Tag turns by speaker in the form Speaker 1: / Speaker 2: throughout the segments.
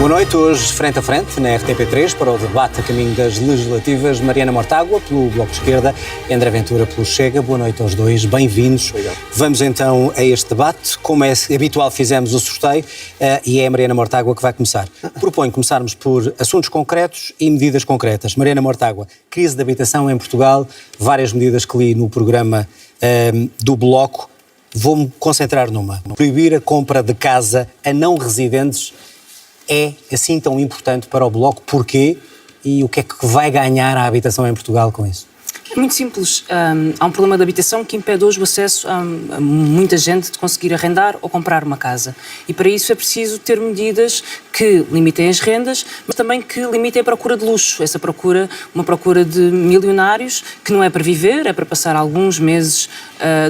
Speaker 1: Boa noite, hoje frente a frente na RTP3 para o debate a caminho das legislativas, Mariana Mortágua pelo Bloco de Esquerda e André Ventura pelo Chega. Boa noite aos dois, bem-vindos. Obrigado. Vamos então a este debate. Como é habitual, fizemos o sorteio e é a Mariana Mortágua que vai começar. Proponho começarmos por assuntos concretos e medidas concretas. Mariana Mortágua, crise de habitação em Portugal, várias medidas que li no programa do Bloco. Vou-me concentrar numa. Proibir a compra de casa a não residentes é assim tão importante para o Bloco? Porquê? E o que é que vai ganhar a habitação em Portugal com isso?
Speaker 2: É muito simples. Há um problema de habitação que impede hoje o acesso a muita gente de conseguir arrendar ou comprar uma casa. E para isso é preciso ter medidas que limitem as rendas, mas também que limitem a procura de luxo. Essa procura, uma procura de milionários, que não é para viver, é para passar alguns meses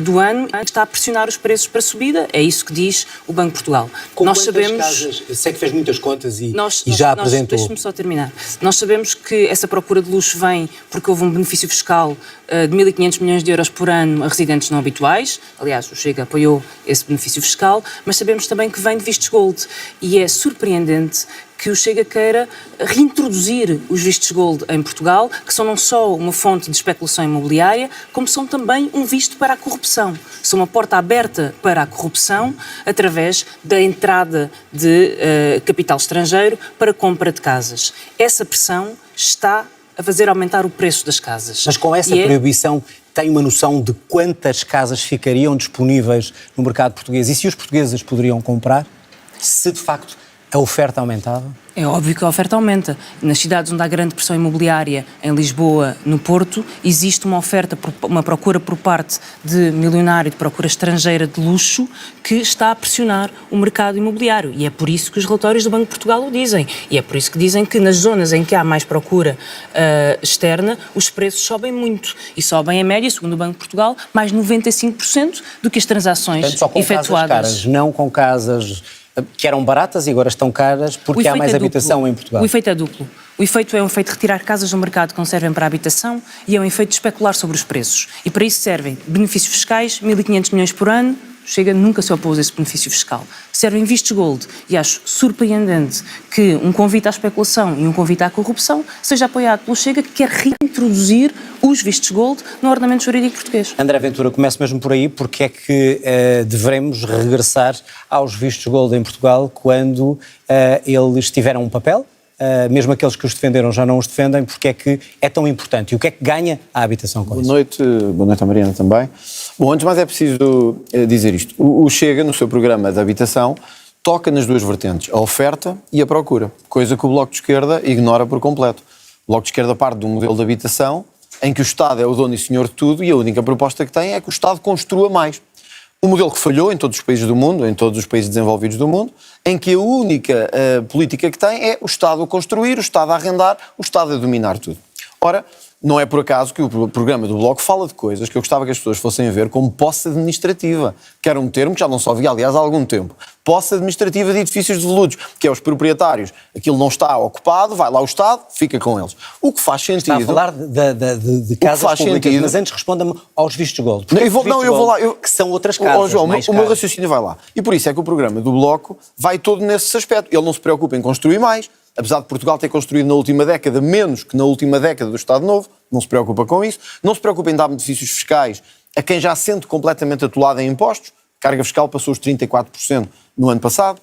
Speaker 2: do ano, está a pressionar os preços para subida. É isso que diz o Banco de Portugal.
Speaker 1: Com nós sabemos... casas, eu sei que fez muitas contas e já apresentou...
Speaker 2: Deixe-me só terminar. Nós sabemos que essa procura de luxo vem porque houve um benefício fiscal de 1.500 milhões de euros por ano a residentes não habituais. Aliás, o Chega apoiou esse benefício fiscal, mas sabemos também que vem de vistos gold. E é surpreendente que o Chega queira reintroduzir os vistos gold em Portugal, que são não só uma fonte de especulação imobiliária, como são também um visto para a corrupção. São uma porta aberta para a corrupção através da entrada de capital estrangeiro para compra de casas. Essa pressão está a fazer aumentar o preço das casas.
Speaker 1: Mas com essa proibição tem uma noção de quantas casas ficariam disponíveis no mercado português? E se os portugueses poderiam comprar, se de facto a oferta aumentava?
Speaker 2: É óbvio que a oferta aumenta. Nas cidades onde há grande pressão imobiliária, em Lisboa, no Porto, existe uma oferta, uma procura por parte de milionário, de procura estrangeira de luxo, que está a pressionar o mercado imobiliário. E é por isso que os relatórios do Banco de Portugal o dizem. E é por isso que dizem que nas zonas em que há mais procura externa, os preços sobem muito. E sobem, em média, segundo o Banco de Portugal, mais 95% do que as transações
Speaker 1: portanto, só com
Speaker 2: efetuadas.
Speaker 1: Casas caras, não com casas que eram baratas e agora estão caras porque há mais habitação em Portugal.
Speaker 2: O efeito é duplo. O efeito é um efeito de retirar casas do mercado que não servem para a habitação e é um efeito de especular sobre os preços. E para isso servem benefícios fiscais, 1.500 milhões por ano. Chega, nunca se opôs a esse benefício fiscal. Servem vistos gold e acho surpreendente que um convite à especulação e um convite à corrupção seja apoiado pelo Chega, que quer reintroduzir os vistos gold no ordenamento jurídico português.
Speaker 1: André Ventura, começo mesmo por aí. Porque é que devemos regressar aos vistos gold em Portugal quando eles tiveram um papel? Mesmo aqueles que os defenderam já não os defendem, porque é que é tão importante? E o que é que ganha a habitação com isso?
Speaker 3: Boa noite à Mariana também. Bom, antes de mais é preciso dizer isto. O Chega, no seu programa de habitação, toca nas duas vertentes, a oferta e a procura, coisa que o Bloco de Esquerda ignora por completo. O Bloco de Esquerda parte de um modelo de habitação em que o Estado é o dono e senhor de tudo e a única proposta que tem é que o Estado construa mais. Um modelo que falhou em todos os países do mundo, em todos os países desenvolvidos do mundo, em que a única política que tem é o Estado a construir, o Estado a arrendar, o Estado a dominar tudo. Ora, não é por acaso que o programa do Bloco fala de coisas que eu gostava que as pessoas fossem ver como posse administrativa, que era um termo que já não se ouvia, aliás, há algum tempo. Posse administrativa de edifícios devolutos, que é os proprietários. Aquilo não está ocupado, vai lá o Estado, fica com eles. O que faz sentido...
Speaker 1: Está a falar de casas públicas, sentido, mas antes responda-me aos vistos gold.
Speaker 3: Eu vou lá.
Speaker 1: Que são outras casas.
Speaker 3: João, o meu raciocínio vai lá. E por isso é que o programa do Bloco vai todo nesse aspecto. Ele não se preocupa em construir mais, apesar de Portugal ter construído na última década menos que na última década do Estado Novo, não se preocupa com isso, não se preocupa em dar benefícios fiscais a quem já se sente completamente atolado em impostos, a carga fiscal passou os 34% no ano passado,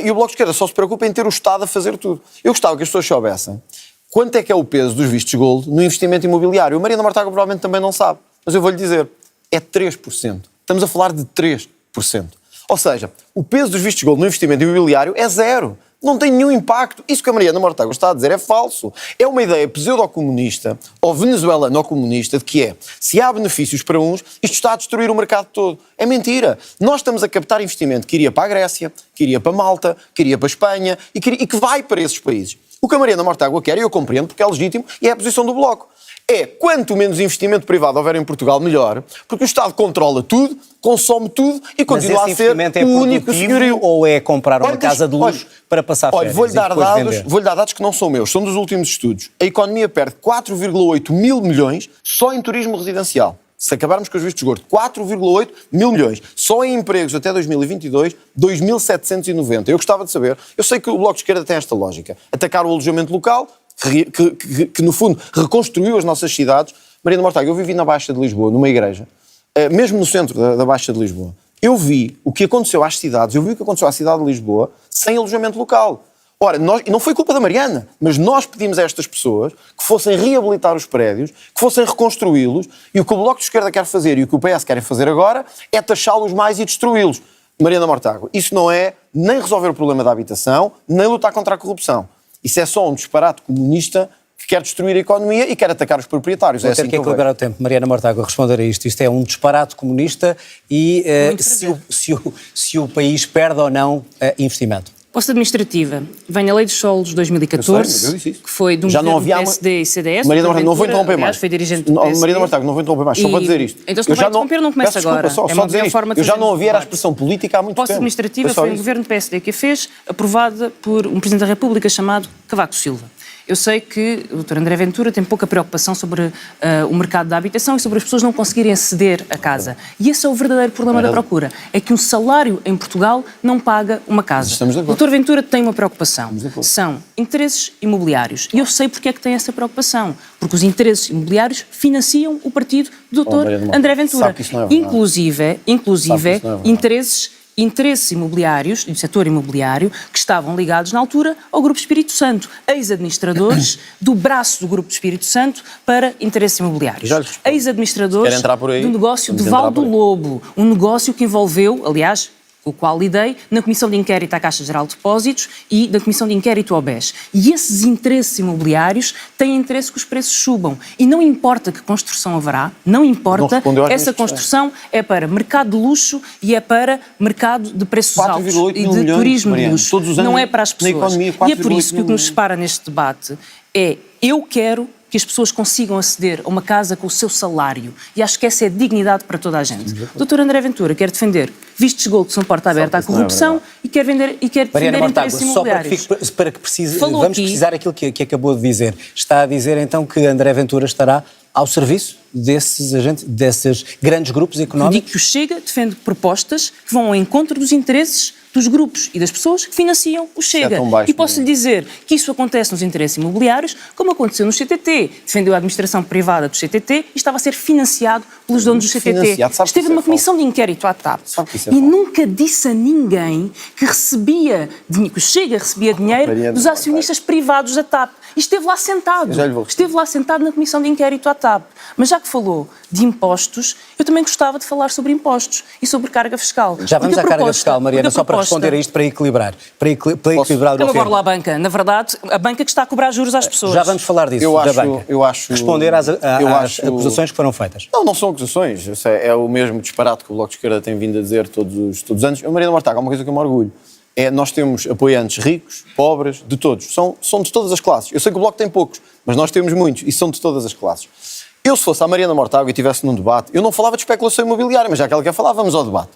Speaker 3: e o Bloco de Esquerda só se preocupa em ter o Estado a fazer tudo. Eu gostava que as pessoas soubessem quanto é que é o peso dos vistos gold no investimento imobiliário. A Mariana Mortágua provavelmente também não sabe, mas eu vou-lhe dizer, é 3%. Estamos a falar de 3%. Ou seja, o peso dos vistos gold no investimento imobiliário é zero. Não tem nenhum impacto. Isso que a Mariana Mortágua está a dizer é falso. É uma ideia pseudo-comunista ou venezuelano-comunista de que é, se há benefícios para uns, isto está a destruir o mercado todo. É mentira. Nós estamos a captar investimento que iria para a Grécia, que iria para Malta, que iria para a Espanha e que vai para esses países. O que a Mariana Mortágua quer, e eu compreendo porque é legítimo, e é a posição do Bloco. É, quanto menos investimento privado houver em Portugal, melhor, porque o Estado controla tudo, consome tudo e continua a ser o único senhorio.
Speaker 1: Ou é comprar uma casa de luxo para passar férias?
Speaker 3: Vou-lhe dar dados que não são meus, são dos últimos estudos. A economia perde 4,8 mil milhões só em turismo residencial. Se acabarmos com os vistos de esgoto, 4,8 mil milhões. Só em empregos até 2022, 2.790. Eu gostava de saber, eu sei que o Bloco de Esquerda tem esta lógica, atacar o alojamento local, que no fundo reconstruiu as nossas cidades. Mariana Mortágua, eu vivi na Baixa de Lisboa, numa igreja, mesmo no centro da Baixa de Lisboa. Eu vi o que aconteceu às cidades, eu vi o que aconteceu à cidade de Lisboa sem alojamento local. Ora, e não foi culpa da Mariana, mas nós pedimos a estas pessoas que fossem reabilitar os prédios, que fossem reconstruí-los, e o que o Bloco de Esquerda quer fazer e o que o PS quer fazer agora é taxá-los mais e destruí-los. Mariana Mortágua, isso não é nem resolver o problema da habitação, nem lutar contra a corrupção. Isso é só um disparate comunista que quer destruir a economia e quer atacar os proprietários.
Speaker 1: Vou ter que equilibrar o tempo. Mariana Mortágua, responder a isto. Isto é um disparate comunista e se o país perde ou não investimento.
Speaker 2: Posse administrativa. Vem a Lei dos Solos de 2014, que foi de um governo do PSD e CDS.
Speaker 3: Mariana Mortágua, não vou interromper mais.
Speaker 2: Foi dirigente do PSD.
Speaker 3: Mariana Mortágua, não vou interromper mais, só para dizer isto.
Speaker 2: Então se não vai interromper, não começa agora.
Speaker 3: Só dizer isto. Eu já não ouvi a expressão política há muito tempo.
Speaker 2: Posse administrativa foi um governo do PSD que a fez, aprovada por um Presidente da República chamado Cavaco Silva. Eu sei que o Dr. André Ventura tem pouca preocupação sobre o mercado da habitação e sobre as pessoas não conseguirem aceder à casa. E esse é o verdadeiro problema da procura. É que um salário em Portugal não paga uma casa. O Dr. Ventura tem uma preocupação. São interesses imobiliários. E eu sei porque é que tem essa preocupação. Porque os interesses imobiliários financiam o partido do Dr. André Ventura. Inclusive interesses imobiliários, do setor imobiliário, que estavam ligados na altura ao Grupo Espírito Santo, ex-administradores do braço do Grupo Espírito Santo para interesses imobiliários. Ex-administradores do negócio de Val do Lobo, um negócio que envolveu, aliás, o qual lidei na Comissão de Inquérito à Caixa Geral de Depósitos e na Comissão de Inquérito ao BES. E esses interesses imobiliários têm interesse que os preços subam. E não importa que construção haverá, não importa, essa construção é para mercado de luxo e é para mercado de preços altos e de turismo de luxo. Não é para as pessoas. E é por isso que o que nos separa neste debate é eu quero que as pessoas consigam aceder a uma casa com o seu salário. E acho que essa é a dignidade para toda a gente. O Dr. André Ventura quer defender vistos de esgoto que são porta aberta à corrupção e quer defender interesses imobiliários.
Speaker 1: Só para que vamos precisar aquilo que acabou de dizer. Está a dizer então que André Ventura estará ao serviço desses agentes, desses grandes grupos económicos?
Speaker 2: Eu digo que o Chega defende propostas que vão ao encontro dos interesses dos grupos e das pessoas que financiam o Chega. E posso lhe dizer que isso acontece nos interesses imobiliários, como aconteceu no CTT. Defendeu a administração privada do CTT e estava a ser financiado pelos donos do CTT. Esteve numa comissão de inquérito à TAP e nunca disse a ninguém que que o Chega recebia dinheiro dos acionistas privados da TAP. E esteve lá sentado. Esteve lá sentado na comissão de inquérito à TAP. Mas já que falou de impostos, eu também gostava de falar sobre impostos e sobre carga fiscal.
Speaker 1: Já vamos à carga fiscal, Mariana, só para responder a isto, para equilibrar. Para equilibrar
Speaker 2: eu agora lá a banca. Na verdade, a banca que está a cobrar juros às pessoas.
Speaker 1: Já vamos falar disso, da banca. Responder às acusações que foram feitas.
Speaker 3: Não são acusações. É o mesmo disparate que o Bloco de Esquerda tem vindo a dizer todos os anos. Mariana Mortágua, há uma coisa que eu me orgulho. Nós temos apoiantes ricos, pobres, de todos. São de todas as classes. Eu sei que o Bloco tem poucos, mas nós temos muitos e são de todas as classes. Eu, se fosse a Mariana Mortágua e estivesse num debate, eu não falava de especulação imobiliária, mas já que ela quer falar, vamos ao debate.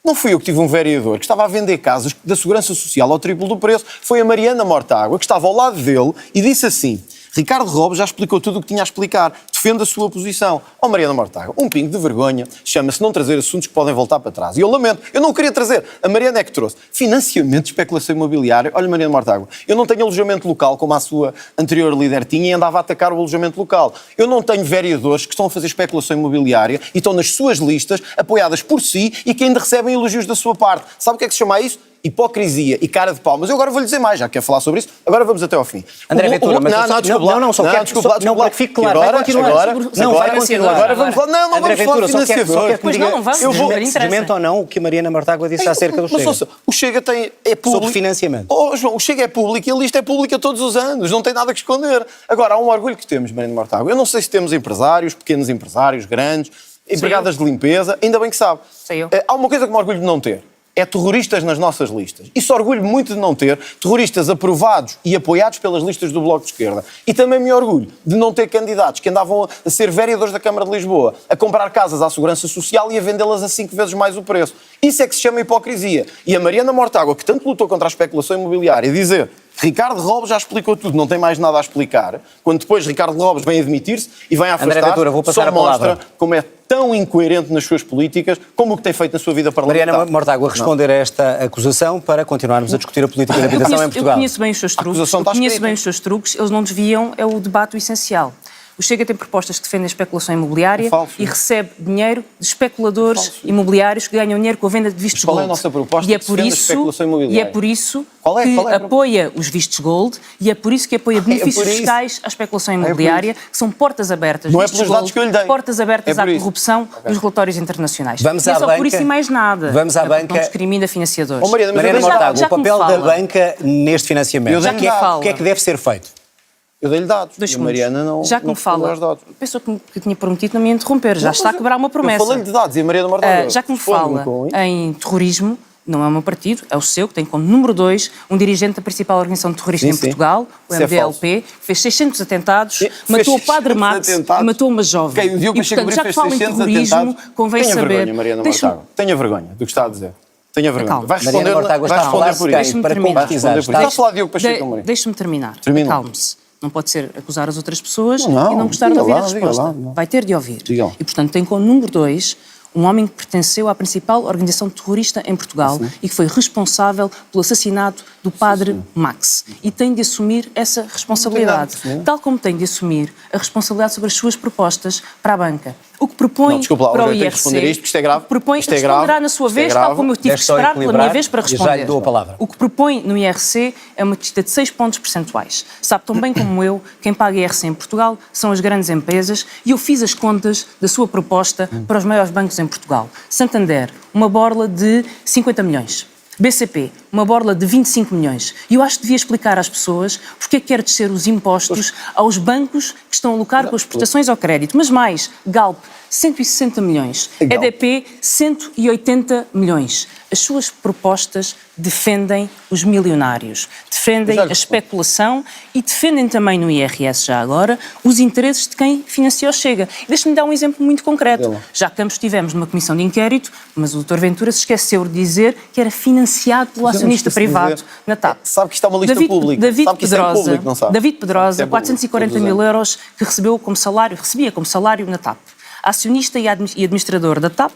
Speaker 3: Não fui eu que tive um vereador que estava a vender casas da Segurança Social ao triplo do preço. Foi a Mariana Mortágua que estava ao lado dele e disse assim: Ricardo Robles já explicou tudo o que tinha a explicar. Defende a sua posição. Mariana Mortágua, um pingo de vergonha, chama-se não trazer assuntos que podem voltar para trás. E eu lamento, eu não queria trazer. A Mariana é que trouxe. Financiamento de especulação imobiliária. Olha, Mariana Mortágua, eu não tenho alojamento local, como a sua anterior líder tinha, e andava a atacar o alojamento local. Eu não tenho vereadores que estão a fazer especulação imobiliária e estão nas suas listas, apoiadas por si, e que ainda recebem elogios da sua parte. Sabe o que é que se chama isso? Hipocrisia e cara de pau. Mas eu agora vou-lhe dizer mais, já quer falar sobre isso, agora vamos até ao fim.
Speaker 1: André Ventura, mas não, para que fique claro, vai continuar. Não, vai continuar.
Speaker 3: Agora vamos falar, não vamos falar de financiadores.
Speaker 2: Pois não vamos,
Speaker 1: se desmente ou não o que a Mariana Mortágua disse acerca do Chega.
Speaker 3: Mas o Chega é público.
Speaker 1: Sobre financiamento.
Speaker 3: João, o Chega é público e a lista é pública todos os anos, não tem nada que esconder. Agora, há um orgulho que temos, Mariana Mortágua. Eu não sei se temos empresários, pequenos empresários, grandes, empregadas de limpeza, ainda bem que sabe. Há uma coisa que me orgulho de não ter. É terroristas nas nossas listas. Isso orgulho muito de não ter terroristas aprovados e apoiados pelas listas do Bloco de Esquerda. E também me orgulho de não ter candidatos que andavam a ser vereadores da Câmara de Lisboa, a comprar casas à Segurança Social e a vendê-las a 5 vezes mais o preço. Isso é que se chama hipocrisia. E a Mariana Mortágua, que tanto lutou contra a especulação imobiliária, dizer Ricardo Robles já explicou tudo, não tem mais nada a explicar. Quando depois Ricardo Robles vem admitir-se e vem a
Speaker 1: André
Speaker 3: afastar,
Speaker 1: Ventura, vou passar
Speaker 3: só
Speaker 1: a palavra.
Speaker 3: mostra como é tão incoerente nas suas políticas como o que tem feito na sua vida parlamentar.
Speaker 1: Mariana Mortágua, responder a esta acusação para continuarmos a discutir a política de habitação em Portugal.
Speaker 2: Eu conheço bem os seus truques, eles não desviam, é o debate essencial. O Chega tem propostas que defendem a especulação imobiliária e recebe dinheiro de especuladores imobiliários que ganham dinheiro com a venda de vistos
Speaker 3: Qual
Speaker 2: gold.
Speaker 3: é a nossa proposta
Speaker 2: E é
Speaker 3: que
Speaker 2: por
Speaker 3: defende a
Speaker 2: isso,
Speaker 3: especulação imobiliária?
Speaker 2: e é por isso
Speaker 3: Qual é?
Speaker 2: que
Speaker 3: Qual é a
Speaker 2: apoia os vistos gold e é por isso que apoia benefícios fiscais à especulação imobiliária, que são portas abertas.
Speaker 3: Não é
Speaker 2: vistos
Speaker 3: pelos dados
Speaker 2: gold,
Speaker 3: que eu lhe dei.
Speaker 2: portas abertas
Speaker 3: É
Speaker 2: à
Speaker 3: por isso.
Speaker 2: corrupção dos relatórios internacionais.
Speaker 1: Vamos
Speaker 2: E é
Speaker 1: à
Speaker 2: só
Speaker 1: banca.
Speaker 2: por isso e mais nada.
Speaker 1: Vamos à
Speaker 2: É porque
Speaker 1: banca.
Speaker 2: não discrimina financiadores.
Speaker 3: Oh, Mariana, mas
Speaker 1: Mariana
Speaker 3: eu
Speaker 1: Mortágua,
Speaker 2: já
Speaker 1: o
Speaker 2: que me
Speaker 1: papel da
Speaker 2: fala.
Speaker 1: banca neste financiamento.
Speaker 3: Eu já
Speaker 1: O
Speaker 3: que me fala.
Speaker 1: que é que deve ser feito?
Speaker 3: Eu dei-lhe dados.
Speaker 2: Dois
Speaker 3: E a
Speaker 2: segundos.
Speaker 3: Mariana não
Speaker 2: Já que
Speaker 3: não
Speaker 2: me fala,
Speaker 3: respondeu aos dados.
Speaker 2: pensou que tinha prometido não me interromper, já
Speaker 3: Não,
Speaker 2: está a
Speaker 3: mas
Speaker 2: quebrar uma promessa.
Speaker 3: Eu falei-lhe de dados e a Mariana Mortágua
Speaker 2: Já que me
Speaker 3: responde-me
Speaker 2: fala
Speaker 3: com isso.
Speaker 2: em terrorismo, não é o meu partido, é o seu, que tem como número 2 um dirigente da principal organização terrorista em Portugal, o
Speaker 3: Isso é
Speaker 2: MDLP, fez 600 atentados,
Speaker 3: Fez
Speaker 2: matou o padre
Speaker 3: 600
Speaker 2: Max
Speaker 3: atentados?
Speaker 2: e matou uma jovem.
Speaker 3: Quem? O Diogo
Speaker 2: E,
Speaker 3: Pacheco
Speaker 2: portanto,
Speaker 3: Amorim
Speaker 2: já que
Speaker 3: fez
Speaker 2: fala em
Speaker 3: 600
Speaker 2: terrorismo,
Speaker 3: atentados?
Speaker 2: convém
Speaker 3: Tenha
Speaker 2: saber...
Speaker 3: vergonha, Mariana
Speaker 2: Deixa-me-
Speaker 3: Mortágua. Tenha vergonha do que está a dizer. Tenha vergonha.
Speaker 2: Calma.
Speaker 3: Vai responder,
Speaker 1: Mariana Mortágua
Speaker 3: vai
Speaker 1: está a
Speaker 3: responder
Speaker 1: falar
Speaker 3: por
Speaker 1: quem?
Speaker 3: isso.
Speaker 2: Deixa-me
Speaker 1: Para
Speaker 2: terminar.
Speaker 1: concretizar.
Speaker 3: Está a falar de Diogo Pacheco Amorim.
Speaker 2: Deixe-me terminar.
Speaker 3: Termina.
Speaker 2: Acalme-se. Não pode ser acusar as outras pessoas
Speaker 3: Não,
Speaker 2: e não gostar de
Speaker 3: diga
Speaker 2: ouvir
Speaker 3: lá,
Speaker 2: a
Speaker 3: diga
Speaker 2: resposta.
Speaker 3: lá, não.
Speaker 2: Vai ter de ouvir.
Speaker 3: Diga lá.
Speaker 2: E, portanto, tem como número 2 um homem que pertenceu à principal organização terrorista em Portugal e que foi responsável pelo assassinato do padre Max. E tem de assumir essa responsabilidade. Tal como tem de assumir a responsabilidade sobre as suas propostas para a banca. O que propõe
Speaker 3: Não, desculpa lá,
Speaker 2: para o
Speaker 3: eu tenho que
Speaker 2: IRC...
Speaker 3: responder isto, porque isto é grave.
Speaker 2: O que propõe,
Speaker 3: Isto é
Speaker 2: responderá
Speaker 3: grave,
Speaker 2: na sua
Speaker 3: isto é
Speaker 2: vez,
Speaker 3: grave.
Speaker 2: tal como eu tive que
Speaker 1: Deixe só
Speaker 2: esperar pela minha
Speaker 1: equilibrar
Speaker 2: vez para
Speaker 1: e já lhe
Speaker 2: responder.
Speaker 1: dou a palavra.
Speaker 2: O que propõe no IRC é uma descida de 6 pontos percentuais. Sabe tão bem como eu, quem paga IRC em Portugal são as grandes empresas e eu fiz as contas da sua proposta para os maiores bancos em Portugal. Santander, uma borla de 50 milhões. BCP, uma borla de 25 milhões. E eu acho que devia explicar às pessoas porque é que quer descer os impostos aos bancos que estão a lucrar com as prestações ao crédito. Mas mais, Galp, 160 milhões.
Speaker 3: Galp.
Speaker 2: EDP, 180 milhões. As suas propostas defendem os milionários, defendem a especulação e defendem também no IRS, já agora, os interesses de quem financia o Chega. Deixe-me dar um exemplo muito concreto. Já que ambos estivemos numa comissão de inquérito, mas o Dr. Ventura se esqueceu de dizer que era financiado pelo acionista privado na TAP.
Speaker 3: Sabe que isto é uma lista pública.
Speaker 2: David
Speaker 3: Sabe que isso é
Speaker 2: Pedrosa,
Speaker 3: público, não sabe?
Speaker 2: David Pedrosa,
Speaker 3: Isso é público,
Speaker 2: 440
Speaker 3: todos os
Speaker 2: mil euros que recebia como salário na TAP. Acionista e administrador da TAP,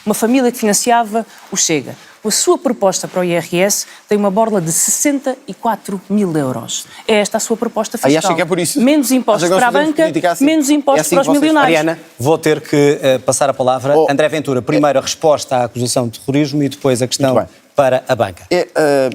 Speaker 2: uma família que financiava o Chega. A sua proposta para o IRS tem uma borla de 64 mil euros. É esta a sua proposta fiscal.
Speaker 3: Aí acha que é por isso?
Speaker 2: Menos impostos
Speaker 3: Acha que nós
Speaker 2: para a
Speaker 3: fazemos
Speaker 2: banca,
Speaker 3: política assim?
Speaker 2: menos impostos
Speaker 3: É assim
Speaker 2: para os
Speaker 3: que vocês
Speaker 2: milionários.
Speaker 1: Mariana, vou ter que passar a palavra.
Speaker 3: Oh.
Speaker 1: André Ventura, primeiro a resposta à acusação de terrorismo e depois a questão
Speaker 3: Muito bem.
Speaker 1: para a banca.
Speaker 3: Em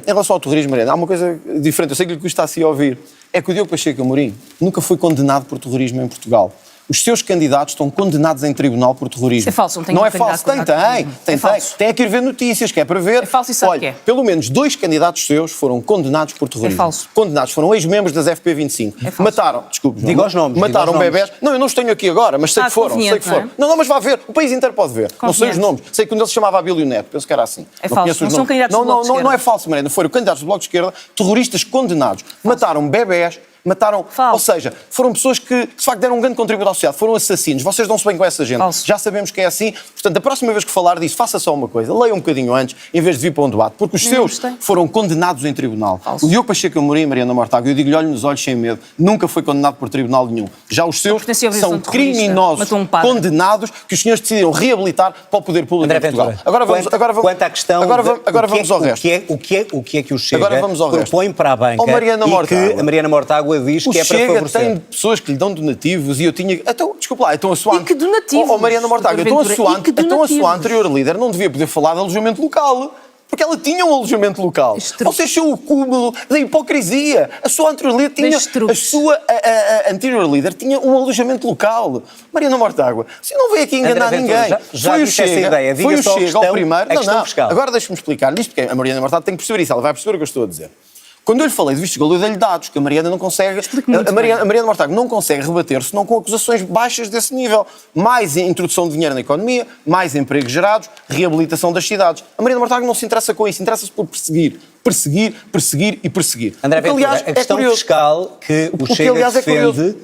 Speaker 3: relação ao terrorismo, Mariana, há uma coisa diferente. Eu sei que lhe custa assim a ouvir. É que o Diogo Pacheco Amorim nunca foi condenado por terrorismo em Portugal. Os seus candidatos estão condenados em tribunal por terrorismo.
Speaker 2: Isso é falso, não tem
Speaker 3: Não é
Speaker 2: nenhum
Speaker 3: falso,
Speaker 2: candidato
Speaker 3: tem.
Speaker 2: condenado. É falso.
Speaker 3: Tem que ir ver notícias, que é para ver.
Speaker 2: É falso e sabe
Speaker 3: Olha,
Speaker 2: que é.
Speaker 3: pelo menos 2 candidatos seus foram condenados por terrorismo.
Speaker 2: É falso.
Speaker 3: Condenados, foram ex-membros das FP25.
Speaker 2: É falso.
Speaker 3: Mataram, desculpe, João,
Speaker 1: Diga os nomes,
Speaker 3: mataram
Speaker 1: diga os nomes.
Speaker 3: bebés. Não, eu não os tenho aqui agora, mas sei que foram. Sei
Speaker 2: conveniente,
Speaker 3: que foram.
Speaker 2: não é?
Speaker 3: Não, mas vá ver. O país inteiro pode ver. Não sei os
Speaker 2: Conveniente.
Speaker 3: nomes. Sei que um deles se chamava Abílio Neto. Penso que era assim.
Speaker 2: É falso.
Speaker 3: conheço os
Speaker 2: Não são
Speaker 3: nomes.
Speaker 2: candidatos do Bloco de
Speaker 3: Não é
Speaker 2: Esquerda.
Speaker 3: falso, Mariana. Foram candidatos do Bloco de Esquerda, terroristas condenados. Mataram bebés, mataram...
Speaker 2: Falso.
Speaker 3: Ou seja, foram pessoas que, de facto, deram um grande contributo à sociedade. Foram assassinos. Vocês dão-se bem com essa gente.
Speaker 2: Falso.
Speaker 3: Já sabemos que é assim. Portanto, a próxima vez que falar disso, faça só uma coisa. Leia um bocadinho antes, em vez de vir para um debate. Porque os
Speaker 2: Nem
Speaker 3: seus
Speaker 2: gostei.
Speaker 3: foram condenados em tribunal.
Speaker 2: Falso.
Speaker 3: O Diogo Pacheco Amorim e Mariana Mortágua, eu digo-lhe, olho nos olhos sem medo, nunca foi condenado por tribunal nenhum. Já os seus
Speaker 2: pertencia à organização
Speaker 3: são
Speaker 2: terrorista.
Speaker 3: criminosos,
Speaker 2: Matou um padre.
Speaker 3: condenados, que os senhores decidiram reabilitar para o poder público
Speaker 1: André
Speaker 3: em Portugal.
Speaker 1: Ventura,
Speaker 3: Agora vamos,
Speaker 1: quanto à questão
Speaker 3: agora vamos ao resto.
Speaker 1: O que é que o Chega
Speaker 3: Agora vamos ao resto.
Speaker 1: propõe para a banca
Speaker 3: Ó, Mariana
Speaker 1: e
Speaker 3: Mortágua.
Speaker 1: que a Mariana Mortágua diz
Speaker 3: O
Speaker 1: que é para
Speaker 3: Chega
Speaker 1: favorecer.
Speaker 3: tem pessoas que lhe dão donativos e eu tinha... Então, desculpa lá, então a sua...
Speaker 2: E que donativos?
Speaker 3: Oh, Mariana Mortágua,
Speaker 2: Dr.
Speaker 3: então a
Speaker 2: Ventura,
Speaker 3: sua anterior líder não devia poder falar de alojamento local. Porque ela tinha um alojamento local. Vocês são o cúmulo da hipocrisia. A sua anterior líder tinha... A anterior líder tinha um alojamento local. Mariana Mortágua, você não veio aqui enganar
Speaker 1: André Ventura,
Speaker 3: ninguém.
Speaker 1: já
Speaker 3: Foi o
Speaker 1: disse essa
Speaker 3: Chega,
Speaker 1: ideia. Diga
Speaker 3: foi o
Speaker 1: só a
Speaker 3: Chega
Speaker 1: questão-
Speaker 3: ao primeiro...
Speaker 1: a questão fiscal.
Speaker 3: Agora deixe-me explicar isto, porque a Mariana Mortágua tem que perceber isso. Ela vai perceber o que eu estou a dizer. Quando eu lhe falei de vistos gold, eu dei-lhe dados, que a Mariana não consegue... A Mariana Mortágua não consegue rebater-se, senão com acusações baixas desse nível. Mais introdução de dinheiro na economia, mais empregos gerados, reabilitação das cidades. A Mariana Mortágua não se interessa com isso, interessa-se por perseguir perseguir, perseguir e perseguir.
Speaker 1: André Ventura,
Speaker 3: aliás,
Speaker 1: a questão fiscal que o Chega defende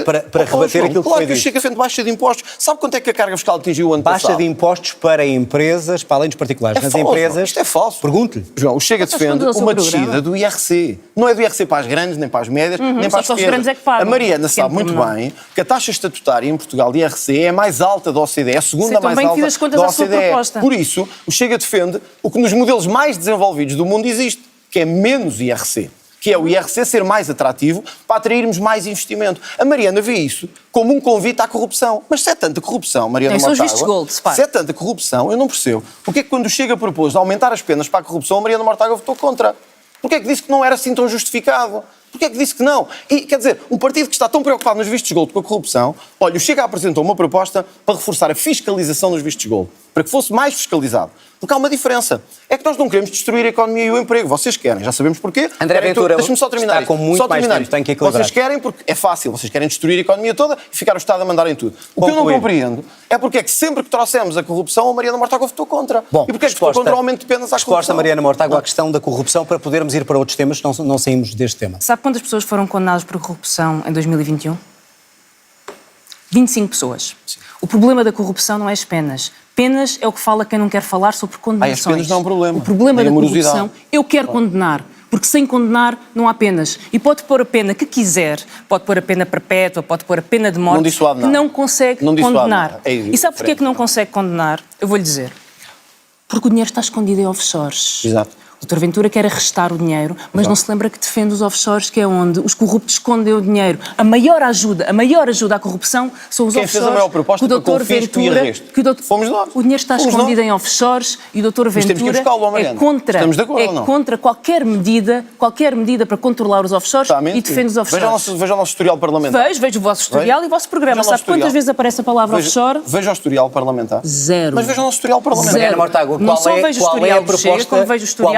Speaker 1: para rebater aquilo que foi
Speaker 3: dito. O Chega defende baixa de impostos. Sabe quanto é que a carga fiscal atingiu o ano passado?
Speaker 1: Baixa de impostos para empresas, para além dos particulares. Nas
Speaker 3: falso,
Speaker 1: empresas...
Speaker 3: Isto é falso.
Speaker 1: Pergunte-lhe.
Speaker 3: João, o Chega defende uma descida do IRC. Não é do IRC para as grandes, nem para as médias, nem para as pequenas.
Speaker 2: Grandes é que pagam.
Speaker 3: A Mariana sabe muito bem que a taxa estatutária em Portugal de IRC é a mais alta da OCDE, é a segunda mais alta da OCDE. Por isso, o Chega defende o que nos modelos mais desenvolvidos do mundo existe, que é menos IRC. Que é o IRC ser mais atrativo para atrairmos mais investimento. A Mariana vê isso como um convite à corrupção. Mas se é tanta corrupção, Mariana Mortágua, se é tanta corrupção, eu não percebo. Porque é que quando o Chega propôs aumentar as penas para a corrupção, a Mariana Mortágua votou contra? Porque é que disse que não era assim tão justificado? Porque é que disse que não? E, quer dizer, um partido que está tão preocupado nos vistos de gold com a corrupção, olha, o Chega apresentou uma proposta para reforçar a fiscalização dos vistos de gold, para que fosse mais fiscalizado. Porque há uma diferença. É que nós não queremos destruir a economia e o emprego. Vocês querem, já sabemos porquê.
Speaker 1: André Ventura,
Speaker 3: deixa-me só terminar
Speaker 1: está com muito mais tempo, tem que equilibrar.
Speaker 3: Vocês querem porque é fácil, vocês querem destruir a economia toda e ficar o Estado a mandar em tudo. O que eu não compreendo é porque é que sempre que trouxemos a corrupção, a Mariana Mortágua votou contra.
Speaker 1: Bom,
Speaker 3: e porque é que votou contra o aumento de penas à corrupção?
Speaker 1: Resposta, Mariana Mortágua, à questão da corrupção, para podermos ir para outros temas, não saímos deste tema.
Speaker 2: Sabe quantas pessoas foram condenadas por corrupção em 2021? 25 pessoas. Sim. O problema da corrupção não é as penas. Penas é o que fala quem não quer falar sobre condenações.
Speaker 3: As penas não é um problema.
Speaker 2: O problema da corrupção, eu quero condenar. Porque sem condenar não há penas. E pode pôr a pena que quiser, pode pôr a pena perpétua, pode pôr a pena de morte, que não consegue condenar. E sabe porquê que não consegue condenar? Eu vou-lhe dizer. Porque o dinheiro está escondido em offshores.
Speaker 3: Exato.
Speaker 2: O Dr. Ventura quer arrestar o dinheiro, mas não se lembra que defende os offshores, que é onde os corruptos escondem o dinheiro. A maior ajuda à corrupção são os offshores.
Speaker 3: Quem fez a maior proposta para o fisco e arresto? Fomos nós.
Speaker 2: O dinheiro está escondido em offshores e o Dr. Ventura é contra qualquer medida para controlar os offshores e defende os offshores.
Speaker 3: Veja o nosso historial parlamentar.
Speaker 2: Vejo o vosso historial e o vosso programa. Sabe quantas vezes aparece a palavra offshore?
Speaker 3: Veja o historial parlamentar.
Speaker 2: Zero.
Speaker 3: Mas veja o nosso historial parlamentar.
Speaker 1: Mariana Mortágua, qual é a proposta?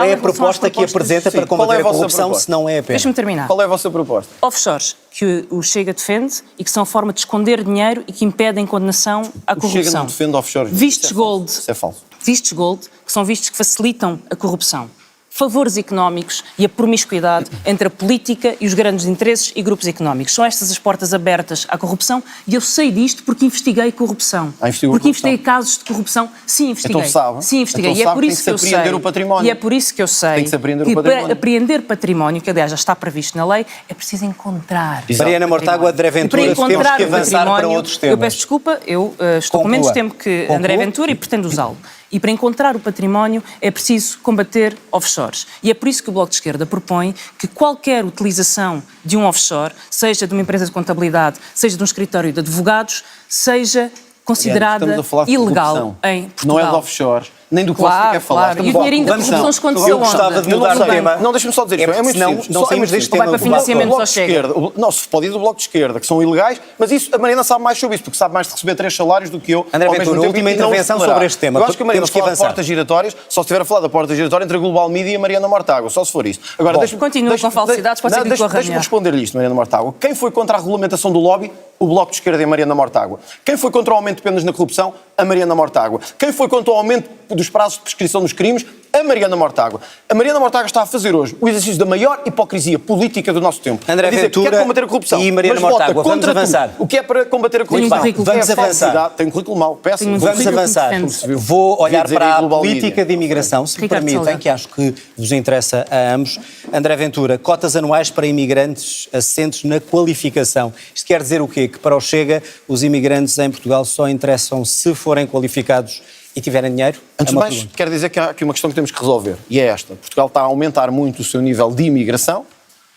Speaker 1: É a proposta que apresenta para combater a corrupção, se não é a pena?
Speaker 2: Deixa-me terminar.
Speaker 3: Qual é a vossa proposta?
Speaker 2: Offshores, que o Chega defende e que são forma de esconder dinheiro e que impedem condenação à corrupção.
Speaker 3: O Chega não defende offshores.
Speaker 2: Vistos gold.
Speaker 3: Isso é falso.
Speaker 2: Vistos gold, que são vistos que facilitam a corrupção. Favores económicos e a promiscuidade entre a política e os grandes interesses e grupos económicos. São estas as portas abertas à corrupção e eu sei disto porque investiguei corrupção. Porque investiguei casos de corrupção. Sim, investiguei.
Speaker 3: Então sabe.
Speaker 2: Sim, investiguei.
Speaker 3: Então
Speaker 2: e é por isso que eu sei.
Speaker 3: O património.
Speaker 2: E é por isso que eu sei
Speaker 3: que
Speaker 2: para apreender património, que aliás já está previsto na lei, é preciso encontrar.
Speaker 1: Mariana Mortágua, André Ventura, temos que avançar para outros temas.
Speaker 2: Eu peço desculpa, eu estou com menos tempo que André Ventura e pretendo usá-lo. E para encontrar o património é preciso combater offshores. E é por isso que o Bloco de Esquerda propõe que qualquer utilização de um offshore, seja de uma empresa de contabilidade, seja de um escritório de advogados, seja considerada ilegal em Portugal.
Speaker 3: Não é de offshores, nem do que você quer falar.
Speaker 2: Claro. E o dinheirinho da corrupção esconde-se aonde?
Speaker 1: Eu gostava de mudar o tema.
Speaker 3: Não, deixa-me só dizer isto. É muito simples.
Speaker 1: Não saímos deste tema.
Speaker 2: Vai para financiamento só Chega.
Speaker 3: Não, se pode ir do Bloco de Esquerda, que são ilegais, mas isso, a Mariana sabe mais sobre isso, porque sabe mais de receber 3 salários do que eu.
Speaker 1: André Ventura, última intervenção sobre este tema.
Speaker 3: Eu acho que a Mariana fala de portas giratórias, só se estiver a falar da porta giratória entre a Global Media e a Mariana Mortágua, só se for isso. Agora,
Speaker 2: continua com falsidades, pode ser que
Speaker 3: deixa-me responder-lhe isto, Mariana Mortágua. Quem foi contra a regulamentação do lobby? O Bloco de Esquerda e a Mariana Mortágua. Quem foi contra o aumento de penas na corrupção? A Mariana Mortágua. Quem foi contra o aumento dos prazos de prescrição dos crimes? A Mariana Mortágua. A Mariana Mortágua está a fazer hoje o exercício da maior hipocrisia política do nosso tempo.
Speaker 1: André Ventura,
Speaker 3: que quer combater a corrupção,
Speaker 1: e Mariana Mortágua, vamos avançar.
Speaker 3: O que é para combater a corrupção?
Speaker 1: Vamos avançar.
Speaker 3: Tem um currículo mau, péssimo.
Speaker 1: Vamos avançar. Vou olhar para a política de imigração, se me permitem, que acho que vos interessa a ambos. André Ventura, cotas anuais para imigrantes assentes na qualificação. Isto quer dizer o quê? Que para o Chega, os imigrantes em Portugal só interessam se forem qualificados e tiverem dinheiro?
Speaker 3: Antes de mais, quero dizer que há aqui uma questão que temos que resolver, e é esta. Portugal está a aumentar muito o seu nível de imigração,